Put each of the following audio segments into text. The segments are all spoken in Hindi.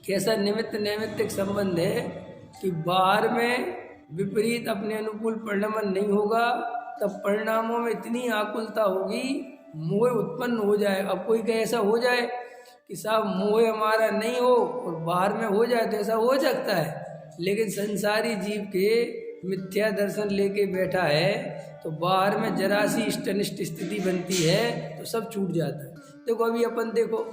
कैसा निमित्त नैमित्तिक संबंध है कि बाहर में विपरीत अपने अनुकूल परिणमन नहीं होगा, तब परिणामों में इतनी आकुलता होगी, मोह उत्पन्न हो जाए। अब कोई कहे ऐसा हो जाए कि साहब मोह हमारा नहीं हो और बाहर में हो जाए, तो ऐसा हो सकता है, लेकिन संसारी जीव के मिथ्या दर्शन लेके बैठा है, तो बाहर में जरा सी इष्टनिष्ट स्थिति बनती है तो सब छूट जाता है। देखो अभी अपन देखो,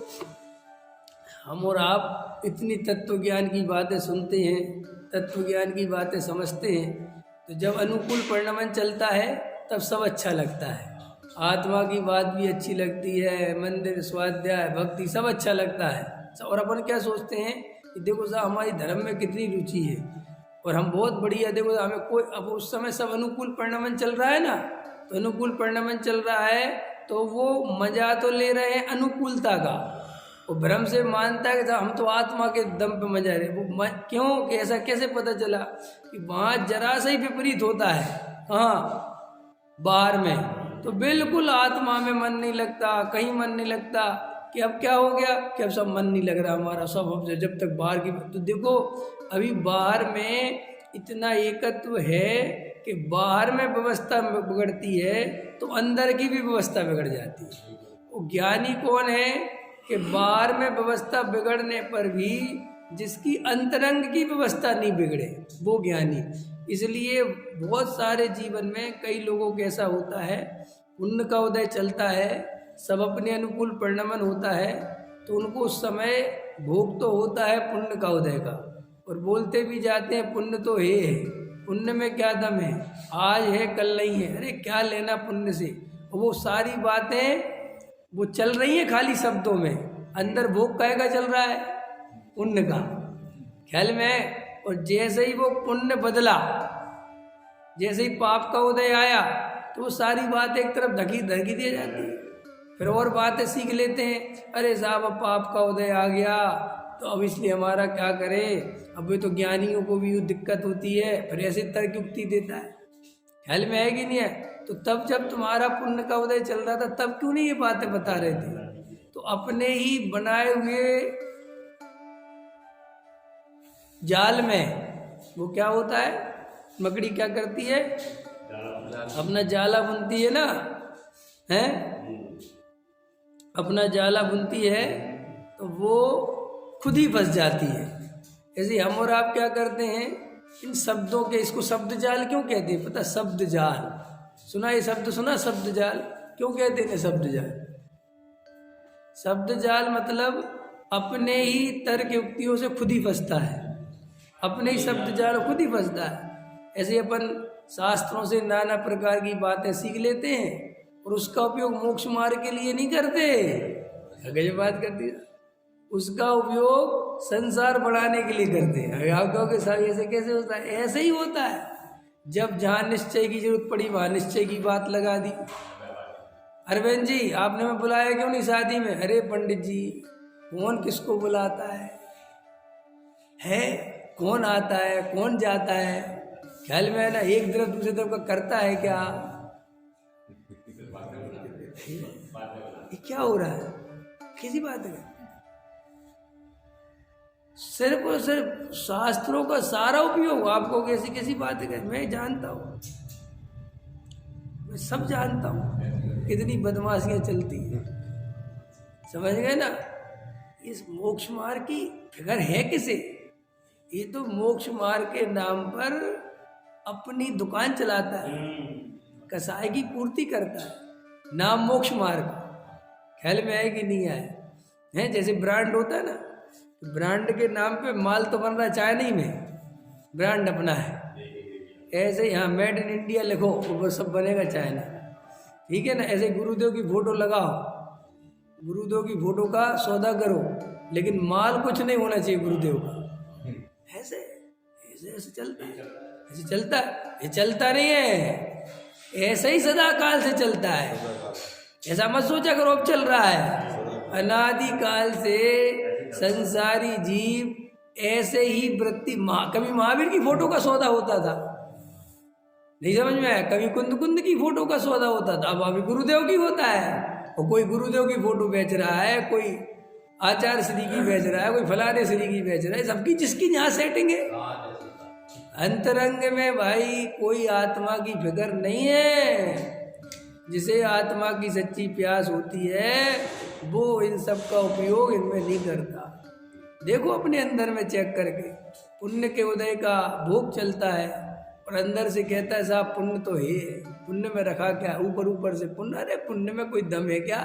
हम और आप इतनी तत्व ज्ञान की बातें सुनते हैं, तत्व ज्ञान की बातें समझते हैं, तो जब अनुकूल परिणमन चलता है तब सब अच्छा लगता है। आत्मा की बात भी अच्छी लगती है, मंदिर स्वाध्याय भक्ति सब अच्छा लगता है। और अपन क्या सोचते हैं कि देखो साहब हमारी धर्म में कितनी रुचि है और हम बहुत बढ़िया, देखो हमें कोई, अब उस समय सब अनुकूल परिणमन चल रहा है ना, तो अनुकूल परिणमन चल रहा है तो वो मजा तो ले रहे हैं अनुकूलता का, वो भ्रम से मानता है कि हम तो आत्मा के दम पे मजा रहे। वो क्यों, कि ऐसा कैसे पता चला कि वहाँ जरा सा ही विपरीत होता है, हाँ बाहर में तो बिल्कुल आत्मा में मन नहीं लगता, कहीं मन नहीं लगता। कि अब क्या हो गया कि अब सब मन नहीं लग रहा हमारा, सब हमसे जब तक बाहर की, तो देखो अभी बाहर में इतना एकत्व है कि बाहर में व्यवस्था बिगड़ती है तो अंदर की भी व्यवस्था बिगड़ जाती है। वो ज्ञानी कौन है कि बाहर में व्यवस्था बिगड़ने पर भी जिसकी अंतरंग की व्यवस्था नहीं बिगड़े, वो ज्ञानी। इसलिए बहुत सारे जीवन में कई लोगों को ऐसा होता है, पुण्य का उदय चलता है, सब अपने अनुकूल परिणमन होता है, तो उनको उस समय भोग तो होता है पुण्य का उदय का, और बोलते भी जाते हैं पुण्य तो है, पुण्य में क्या दम है, आज है कल नहीं है, अरे क्या लेना पुण्य से। वो सारी बातें वो चल रही है खाली शब्दों में, अंदर भोग काहे का चल रहा है, पुण्य का, ख्याल में है। और जैसे ही वो पुण्य बदला, जैसे ही पाप का उदय आया, तो वो सारी बातें एक तरफ धकी दी जाती है, फिर और बातें सीख लेते हैं, अरे साहब अब पाप का उदय आ गया तो अब इसलिए हमारा क्या करें, अब तो ज्ञानियों को भी दिक्कत होती है, फिर ऐसे तर्क युक्ति देता है, ख्याल में है कि नहीं है। तो तब जब तुम्हारा पुण्य का उदय चल रहा था तब क्यों नहीं ये बातें बता रहे थे। तो अपने ही बनाए हुए जाल में वो क्या होता है, मकड़ी क्या करती है, अपना जाला बुनती है ना, है अपना जाला बुनती है तो वो खुद ही फंस जाती है। ऐसे हम और आप क्या करते हैं, इन शब्दों के, इसको शब्द जाल क्यों कहते हैं पता, शब्द जाल सुना, ये शब्द सुना, शब्द जाल क्यों कहते हैं शब्द जाल। शब्द जाल मतलब अपने ही तर्क युक्तियों से खुद ही फंसता है, अपने ही शब्द जाल खुद ही फंसता है। ऐसे अपन शास्त्रों से नाना प्रकार की बातें सीख लेते हैं और उसका उपयोग मोक्ष मार्ग के लिए नहीं करते, अगर बात कर दी, उसका उपयोग संसार बढ़ाने के लिए करते हैं। आप कहोगे साहब ऐसे कैसे होता है, ऐसे ही होता है, जब जहाँ निश्चय की जरूरत पड़ी वहाँ निश्चय की बात लगा दी। अरविंद जी आपने मैं बुलाया क्यों नहीं शादी में, अरे पंडित जी कौन किसको बुलाता है कौन आता है कौन जाता है, ख्याल में है ना, एक तरफ दूसरी तरफ का करता है क्या, ये क्या हो रहा है, किसी बात है। सिर्फ और सिर्फ शास्त्रों का सारा उपयोग, आपको कैसी कैसी बात है, मैं जानता हूँ, मैं सब जानता हूँ कितनी बदमाशियाँ चलती हैं, समझ गए ना। इस मोक्ष मार्ग की फिक्र है किसे, ये तो मोक्ष मार्ग के नाम पर अपनी दुकान चलाता है, कसाई की पूर्ति करता है, नाम मोक्ष मार्ग, ख्याल में है कि नहीं आया है। जैसे ब्रांड होता है ना, ब्रांड के नाम पे माल तो बन रहा है चाइना में, ब्रांड अपना है, ऐसे ही हाँ मेड इन इंडिया लिखो वो सब बनेगा चाइना, ठीक है ना। ऐसे गुरुदेव की फोटो लगाओ, गुरुदेव की फोटो का सौदा करो, लेकिन माल कुछ नहीं होना चाहिए गुरुदेव का, ऐसे ऐसे ऐसे चलता है, ऐसे चलता है, ये चलता नहीं है, ऐसे ही सदा काल से चलता है, ऐसा मत सोचा करो अब चल रहा है, अनादि काल से संसारी जीव ऐसे ही वृत्ति। कभी महावीर की फोटो का सौदा होता था, नहीं समझ में आया, कभी कुंद कुंद की फोटो का सौदा होता था, अब अभी गुरुदेव की होता है, और कोई गुरुदेव की फोटो बेच रहा है, कोई आचार्य श्री की बेच रहा है, कोई फलाने श्री की बेच रहा है, सबकी जिसकी जहाँ सेटिंग है। अंतरंग में भाई कोई आत्मा की फिक्र नहीं है। जिसे आत्मा की सच्ची प्यास होती है वो इन सब का उपयोग इनमें नहीं करता। देखो अपने अंदर में चेक करके, पुण्य के उदय का भोग चलता है और अंदर से कहता है साहब पुण्य तो है, पुण्य में रखा क्या, ऊपर ऊपर से पुण्य। अरे पुण्य में कोई दम है क्या?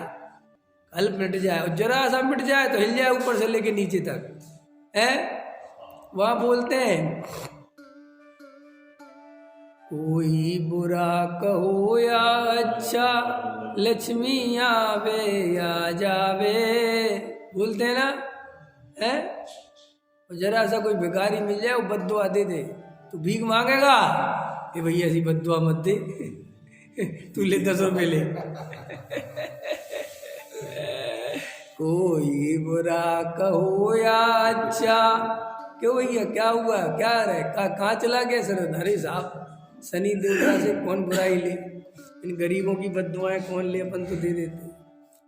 कल मिट जाए और जरा सा मिट जाए तो हिल जाए ऊपर से लेके नीचे तक है। वहां बोलते हैं कोई बुरा कहो या अच्छा, लक्ष्मी आवे या जावे, बोलते हैं ना है। जरा सा कोई भिखारी मिल जाए वो बद्दुआ दे दे तो भीख मांगेगा, ये भैया ऐसी बद्दुआ मत दे तू ले 10 रुपये ले। कोई बुरा कहो या अच्छा, क्यों भैया क्या हुआ, क्या रहे, कहाँ चला गया सर? अरे साहब शनि देवता से कौन बुराई ले, इन गरीबों की बद्दुआएं कौन ले, अपन तो दे देते।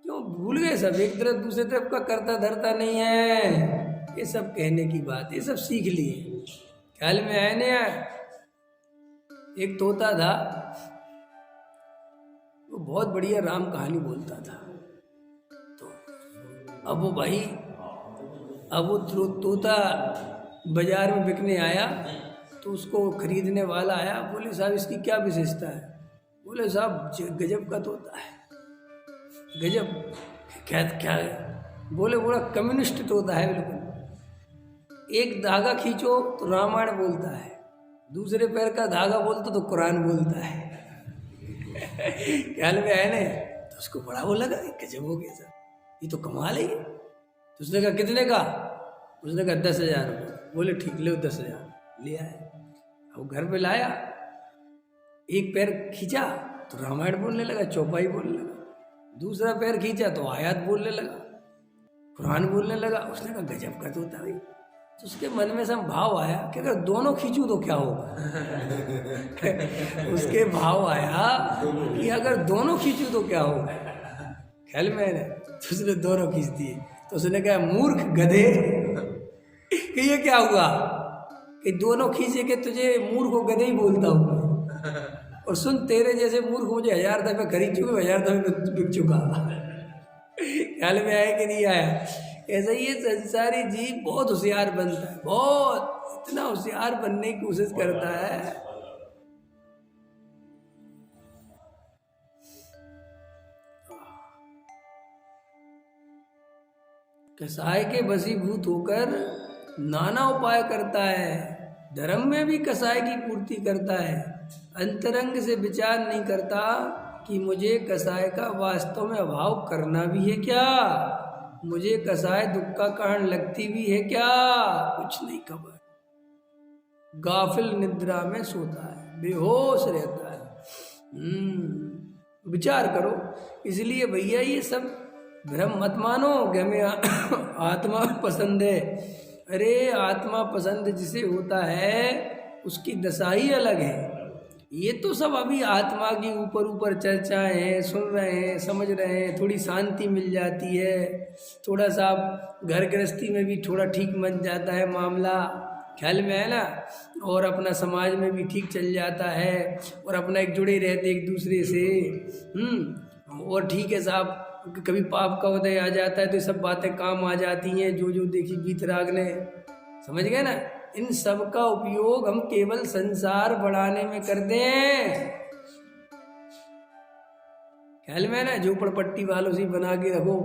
क्यों भूल गए सब, एक तरफ दूसरे तरफ का करता धरता नहीं है। ये सब कहने की बात, ये सब सीख लिए। ख्याल में आए ना? एक तोता था, वो बहुत बढ़िया राम कहानी बोलता था। तो अब वो भाई, अब वो तोता बाजार में बिकने आया तो उसको खरीदने वाला आया, बोले साहब इसकी क्या विशेषता है? बोले साहब गजब का तोता है। गजब क्या क्या है? बोले बड़ा कम्युनिस्ट तोता है बिल्कुल। एक धागा खींचो तो रामायण बोलता है, दूसरे पैर का धागा बोलता तो कुरान बोलता है। ख्याल में आए ना? तो उसको बड़ा वो लगा, गजब हो गया सर, ये तो कमाल है। तो उसने कहा कितने का? उसने कहा 10,000 रुपये। बोले ठीक लो 10,000 ले आए। वो घर पे लाया, एक पैर खींचा तो रामायण बोलने लगा, चौपाई बोलने लगा। दूसरा पैर खींचा तो आयत बोलने लगा, कुरान बोलने लगा। उसने कहा गजब का तोता भाई। तो उसके मन में सब भाव आया कि अगर दोनों खींचूं तो क्या होगा। उसके भाव आया कि अगर दोनों खींचूं तो क्या होगा। ख्याल में है? तो उसने दोनों खींच दिए। तो उसने कहा मूर्ख गधे कि ये क्या हुआ कि दोनों खींचे के तुझे मूर्ख को गधे ही बोलता हूँ। और सुन तेरे जैसे मूर्ख मुझे 1000 दफे खरीद चुके, 1000 दफे बिक चुका। ख्याल में आया कि नहीं आया? ऐसा ही ये संसारी जीव बहुत होशियार बनता है, बहुत इतना होशियार बनने की कोशिश करता है। कसाय के वशीभूत होकर नाना उपाय करता है, धर्म में भी कसाय की पूर्ति करता है। अंतरंग से विचार नहीं करता कि मुझे कसाय का वास्तव में अभाव करना भी है क्या, मुझे कसाय दुख का कारण लगती भी है क्या, कुछ नहीं खबर। गाफिल निद्रा में सोता है, बेहोश रहता है। विचार करो। इसलिए भैया ये सब भ्रम मत मानो कि हमें आत्मा पसंद है। अरे आत्मा पसंद जिसे होता है उसकी दशा ही अलग है। ये तो सब अभी आत्मा की ऊपर ऊपर चर्चाएं हैं, सुन रहे हैं, समझ रहे हैं, थोड़ी शांति मिल जाती है, थोड़ा सा घर गृहस्थी में भी थोड़ा ठीक बन जाता है मामला। ख्याल में है ना? और अपना समाज में भी ठीक चल जाता है और अपना एक जुड़े रहते एक दूसरे से। और ठीक है साहब, कभी पाप का उदय आ जाता है तो ये सब बातें काम आ जाती हैं, जो जो देखी बीतराग ने। समझ गए ना? इन सब का उपयोग हम केवल संसार बढ़ाने में करते हैं। ख्याल में ना? झोपड़पट्टी वालों से बना के रखो,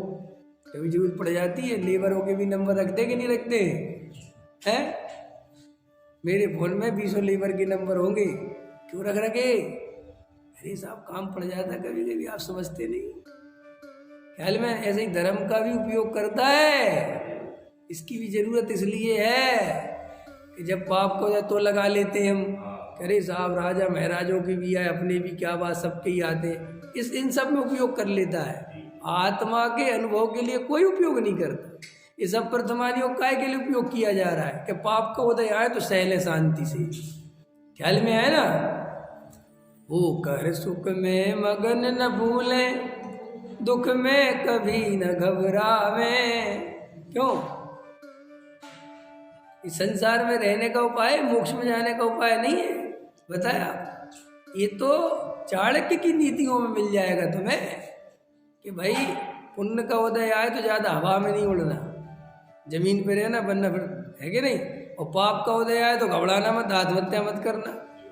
कभी जरूरत पड़ जाती है। लेबरों के भी नंबर रखते कि नहीं रखते हैं? मेरे फोन में 20 लेबर के नंबर होंगे, क्यों रख रखे? अरे साहब काम पड़ जाता कभी कभी, आप समझते नहीं। ख्याल में ऐसे ही धर्म का भी उपयोग करता है। इसकी भी जरूरत इसलिए है कि जब पाप को तो लगा लेते हम, अरे साहब राजा महाराजों की भी आए, अपने भी क्या बात, सबके ही आते, इस इन सब में उपयोग कर लेता है। आत्मा के अनुभव के लिए कोई उपयोग नहीं करता। ये सब वर्तमानियों काय के लिए उपयोग किया जा रहा है कि पाप का उदय आए तो सहले शांति से। ख्याल में है ना? वो कर सुख में मगन न भूले, दुख में कभी न घबरावे, क्यों? इस संसार में रहने का उपाय मोक्ष में जाने का उपाय नहीं है, बताया। ये तो चाणक्य की नीतियों में मिल जाएगा तुम्हें कि भाई पुण्य का उदय आए तो ज़्यादा हवा में नहीं उड़ना, जमीन पे रहना, बनना फिर, है कि नहीं। और पाप का उदय आए तो घबराना मत, आत्महत्या मत करना।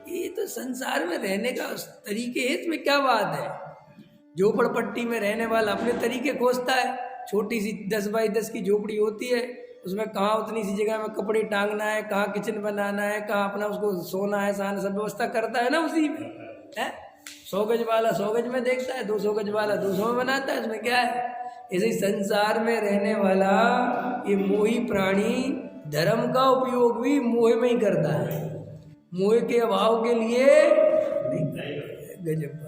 ये तो संसार में रहने का तरीके है, इसमें क्या बात है। झोपड़पट्टी में रहने वाला अपने तरीके खोजता है। छोटी सी 10 बाई 10 की झोपड़ी होती है, उसमें कहाँ उतनी सी जगह में कपड़े टांगना है, कहाँ किचन बनाना है, कहाँ अपना उसको सोना है, सहना, सब व्यवस्था करता है ना उसी में, है। 100 गज वाला 100 गज में देखता है, 200 गज वाला 200 में बनाता है, उसमें क्या है। ऐसे संसार में रहने वाला ये मोही प्राणी धर्म का उपयोग भी मोह में ही करता है, मोह के अभाव के लिए। गजब।